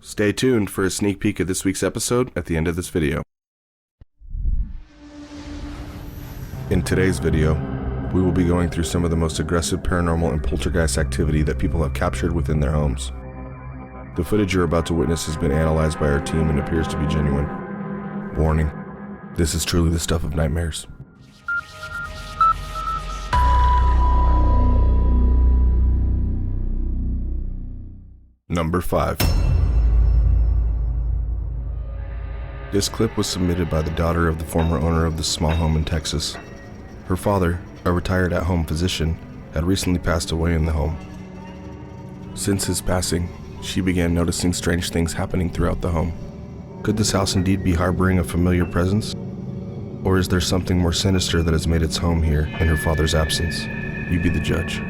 Stay tuned for a sneak peek of this week's episode at the end of this video. In today's video, we will be going through some of the most aggressive paranormal and poltergeist activity that people have captured within their homes. The footage you're about to witness has been analyzed by our team and appears to be genuine. Warning, this is truly the stuff of nightmares. Number 5. This clip was submitted by the daughter of the former owner of this small home in Texas. Her father, a retired at-home physician, had recently passed away in the home. Since his passing, she began noticing strange things happening throughout the home. Could this house indeed be harboring a familiar presence? Or is there something more sinister that has made its home here in her father's absence? You be the judge.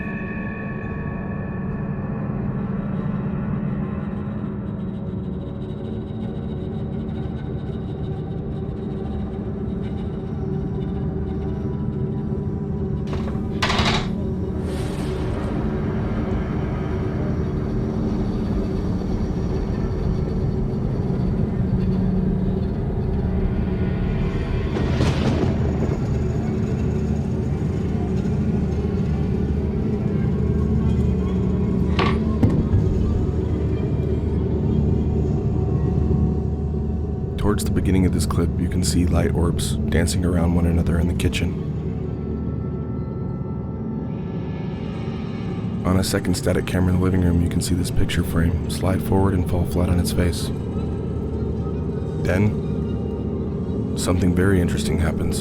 Towards the beginning of this clip, you can see light orbs dancing around one another in the kitchen. On a second static camera in the living room, you can see this picture frame slide forward and fall flat on its face. Then, something very interesting happens.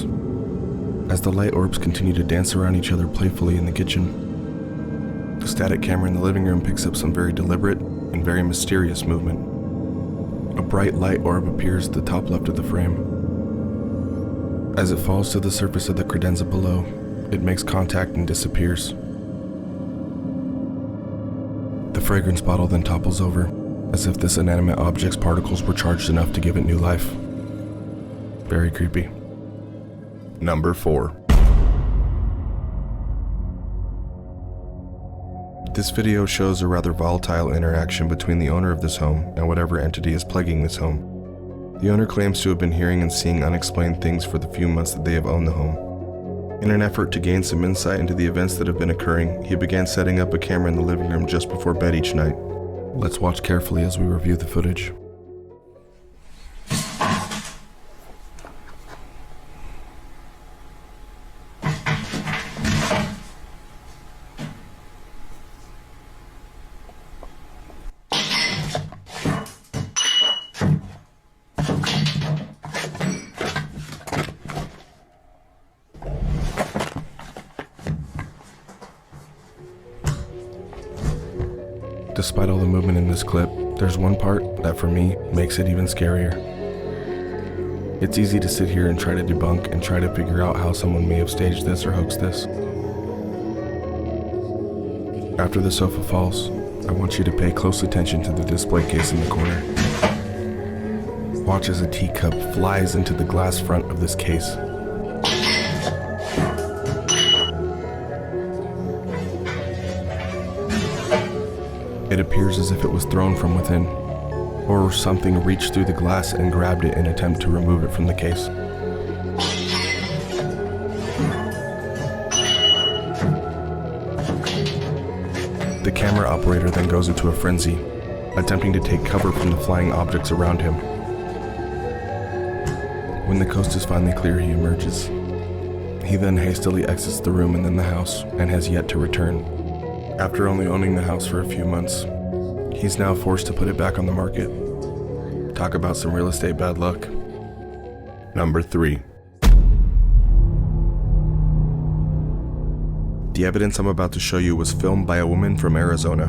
As the light orbs continue to dance around each other playfully in the kitchen, the static camera in the living room picks up some very deliberate and very mysterious movement. A bright light orb appears at the top left of the frame. As it falls to the surface of the credenza below, it makes contact and disappears. The fragrance bottle then topples over, as if this inanimate object's particles were charged enough to give it new life. Very creepy. Number 4. This video shows a rather volatile interaction between the owner of this home and whatever entity is plaguing this home. The owner claims to have been hearing and seeing unexplained things for the few months that they have owned the home. In an effort to gain some insight into the events that have been occurring, he began setting up a camera in the living room just before bed each night. Let's watch carefully as we review the footage. Despite all the movement in this clip, there's one part that for me makes it even scarier. It's easy to sit here and try to debunk and try to figure out how someone may have staged this or hoaxed this. After the sofa falls, I want you to pay close attention to the display case in the corner. Watch as a teacup flies into the glass front of this case. It appears as if it was thrown from within, or something reached through the glass and grabbed it in an attempt to remove it from the case. The camera operator then goes into a frenzy, attempting to take cover from the flying objects around him. When the coast is finally clear, he emerges. He then hastily exits the room and then the house, and has yet to return. After only owning the house for a few months, he's now forced to put it back on the market. Talk about some real estate bad luck. Number 3. The evidence I'm about to show you was filmed by a woman from Arizona.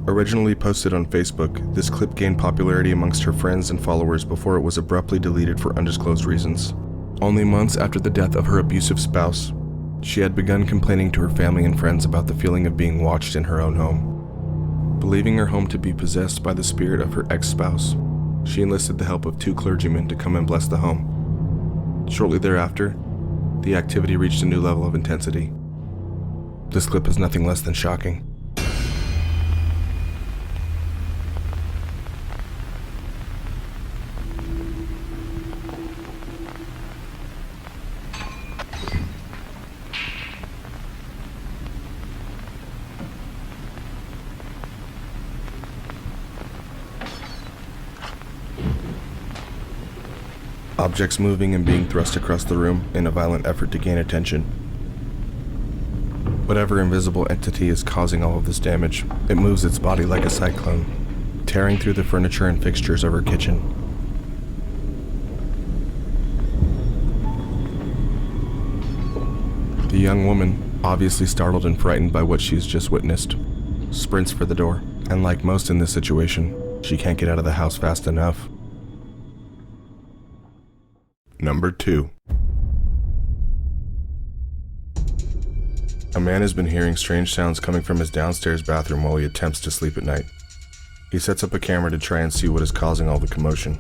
Originally posted on Facebook, this clip gained popularity amongst her friends and followers before it was abruptly deleted for undisclosed reasons. Only months after the death of her abusive spouse, she had begun complaining to her family and friends about the feeling of being watched in her own home. Believing her home to be possessed by the spirit of her ex-spouse, she enlisted the help of 2 clergymen to come and bless the home. Shortly thereafter, the activity reached a new level of intensity. This clip is nothing less than shocking. objects moving and being thrust across the room in a violent effort to gain attention. Whatever invisible entity is causing all of this damage, it moves its body like a cyclone, tearing through the furniture and fixtures of her kitchen. The young woman, obviously startled and frightened by what she's just witnessed, sprints for the door, and like most in this situation, she can't get out of the house fast enough. Number 2. A man has been hearing strange sounds coming from his downstairs bathroom while he attempts to sleep at night. He sets up a camera to try and see what is causing all the commotion.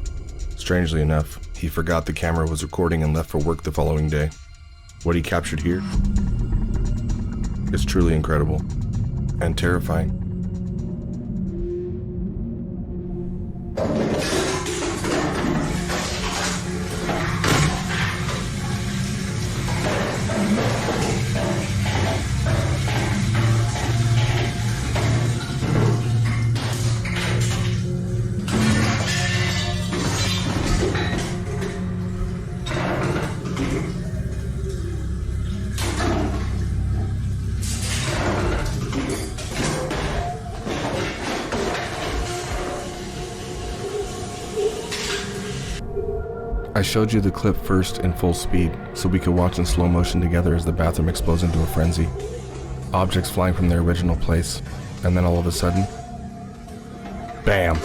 Strangely enough, he forgot the camera was recording and left for work the following day. What he captured here is truly incredible and terrifying. I showed you the clip first in full speed, so we could watch in slow motion together as the bathroom explodes into a frenzy. Objects flying from their original place, and then all of a sudden, BAM!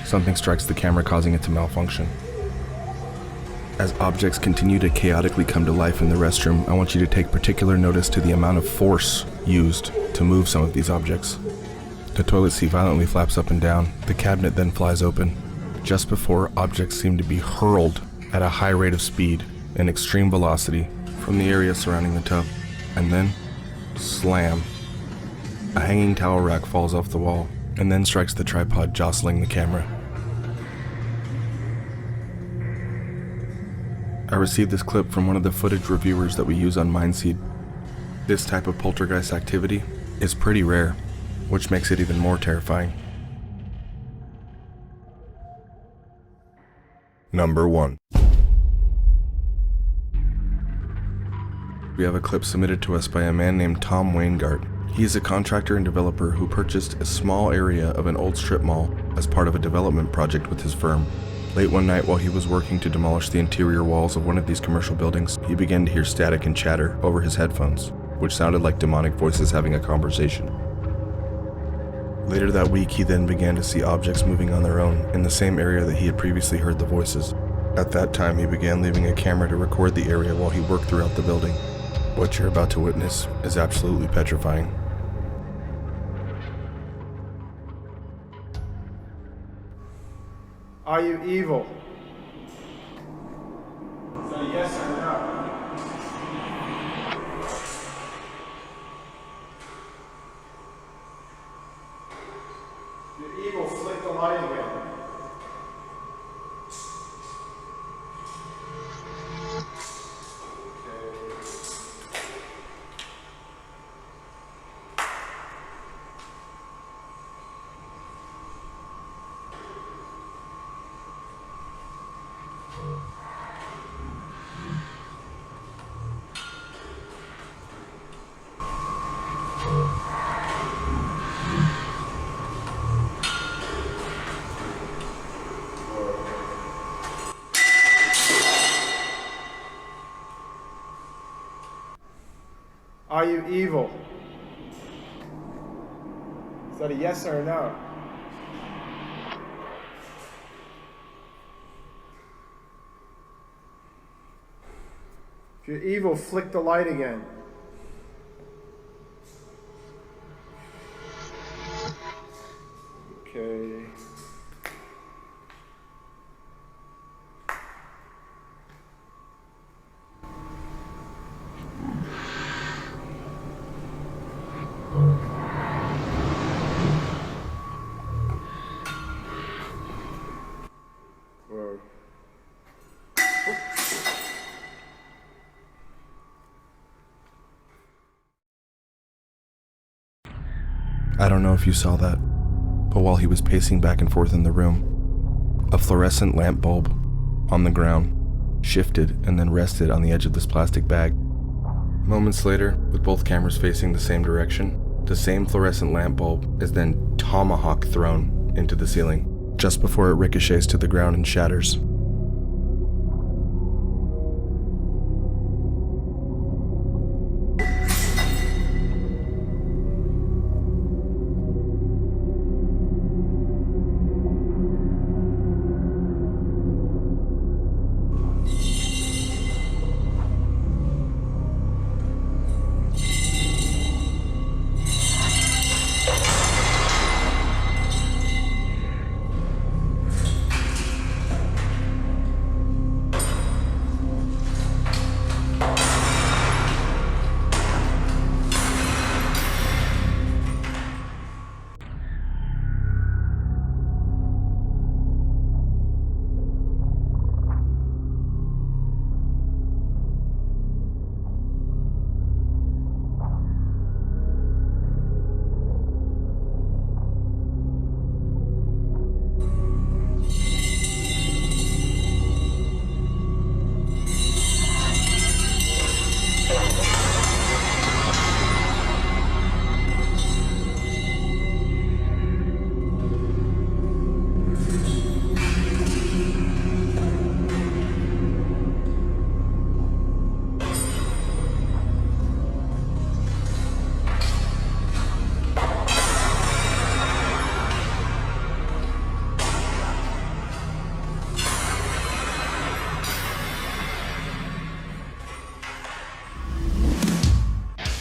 Something strikes the camera, causing it to malfunction. As objects continue to chaotically come to life in the restroom, I want you to take particular notice to the amount of force used to move some of these objects. The toilet seat violently flaps up and down, the cabinet then flies open. Just before, objects seem to be hurled at a high rate of speed and extreme velocity from the area surrounding the tub. And then, slam. A hanging towel rack falls off the wall and then strikes the tripod, jostling the camera. I received this clip from one of the footage reviewers that we use on MindSeed. This type of poltergeist activity is pretty rare, which makes it even more terrifying. Number 1. We have a clip submitted to us by a man named Tom Waingart. He is a contractor and developer who purchased a small area of an old strip mall as part of a development project with his firm. Late one night while he was working to demolish the interior walls of one of these commercial buildings, he began to hear static and chatter over his headphones, which sounded like demonic voices having a conversation. Later that week, he then began to see objects moving on their own in the same area that he had previously heard the voices. At that time, he began leaving a camera to record the area while he worked throughout the building. What you're about to witness is absolutely petrifying. Are you evil? So yes or no? You're evil, flick the light again. Are you evil? Is that a yes or a no? If you're evil, flick the light again. Okay. Whoa. I don't know if you saw that, but while he was pacing back and forth in the room, a fluorescent lamp bulb on the ground shifted, and then rested on the edge of this plastic bag. Moments later, with both cameras facing the same direction, the same fluorescent lamp bulb is then tomahawk thrown into the ceiling, just before it ricochets to the ground and shatters.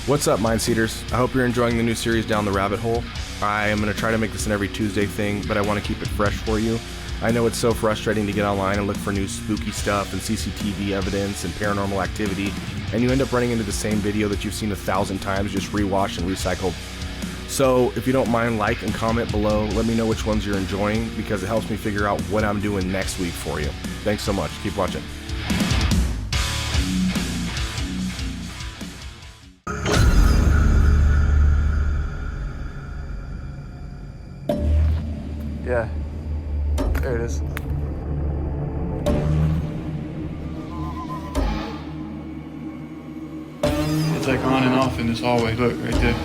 What's up, MindSeeders? I hope you're enjoying the new series Down the Rabbit Hole. I am going to try to make this an every Tuesday thing, but I want to keep it fresh for you. I know it's so frustrating to get online and look for new spooky stuff and CCTV evidence and paranormal activity, and you end up running into the same video that you've seen 1,000 times, just rewatched and recycled. So if you don't mind, like and comment below. Let me know which ones you're enjoying, because it helps me figure out what I'm doing next week for you. Thanks so much. Keep watching. Yeah, there it is. It's like on and off in this hallway. Look, right there.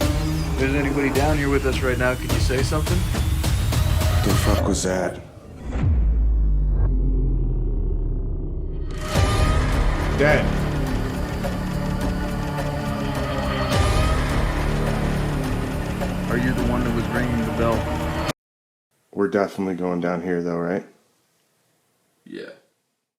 If there's anybody down here with us right now, can you say something? What the fuck was that? Dead. Are you the one that was ringing the bell? We're definitely going down here though, right? Yeah.